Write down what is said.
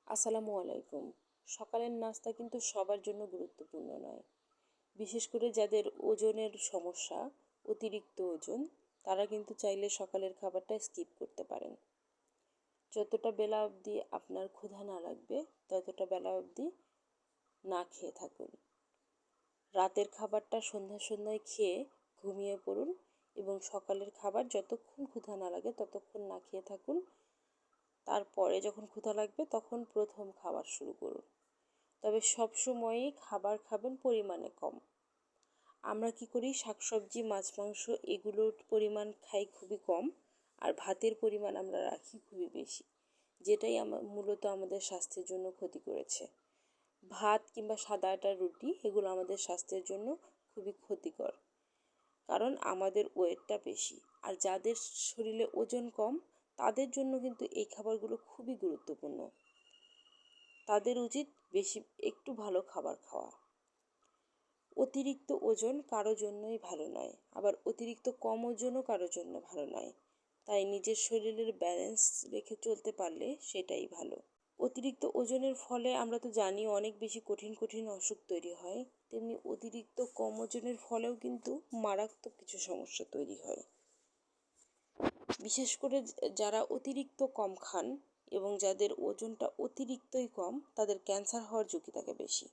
আসসালামু আলাইকুম। সকালের নাস্তা কিন্তু সবার জন্য গুরুত্বপূর্ণ নয়। বিশেষ করে যাদের ওজনের সমস্যা, অতিরিক্ত ওজন, তারা কিন্তু চাইলে সকালের খাবারটা স্কিপ করতে পারেন। যতটা বেলা অবধি আপনার ক্ষুধা না লাগবে, ততটা বেলা অবধি না খেয়ে থাকুন। রাতের খাবারটা সন্ধ্যায় খেয়ে ঘুমিয়ে পড়ুন এবং সকালের খাবার যতক্ষণ ক্ষুধা না লাগে ততক্ষণ না খেয়ে থাকুন। তারপরে যখন ক্ষুধা লাগবে তখন প্রথম খাবার শুরু করুন। তবে সবসময়ই খাবার খাবেন পরিমাণে কম। আমরা কি করি, শাকসবজি, মাছ, মাংস এগুলোর পরিমাণ খাই খুবই কম, আর ভাতের পরিমাণ আমরা রাখি খুবই বেশি, যেটাই মূলত আমাদের স্বাস্থ্যের জন্য ক্ষতি করেছে। ভাত কিংবা সাদা আটার রুটি এগুলো আমাদের স্বাস্থ্যের জন্য খুবই ক্ষতিকর, কারণ আমাদের ওয়েটটা বেশি। আর যাদের শরীরে ওজন কম তাদের জন্য কিন্তু এই খাবারগুলো খুবই গুরুত্বপূর্ণ। তাদের উচিত একটু ভালো খাবার খাওয়া। অতিরিক্ত ওজন কারো জন্যই ভালো নয়, আবার অতিরিক্ত কম ওজনও কারো জন্য ভালো নয়। তাই নিজের শরীরের ব্যালেন্স রেখে চলতে পারলে সেটাই ভালো। অতিরিক্ত ওজনের ফলে আমরা তো জানি অনেক বেশি কঠিন কঠিন অসুখ তৈরি হয়, তেমনি অতিরিক্ত কম ওজনের ফলেও কিন্তু মারাত্মক কিছু সমস্যা তৈরি হয়। বিশেষ করে যারা অতিরিক্ত কম খান এবং যাদের ওজনটা অতিরিক্তই কম, তাদের ক্যান্সার হওয়ার ঝুঁকি থাকে বেশি।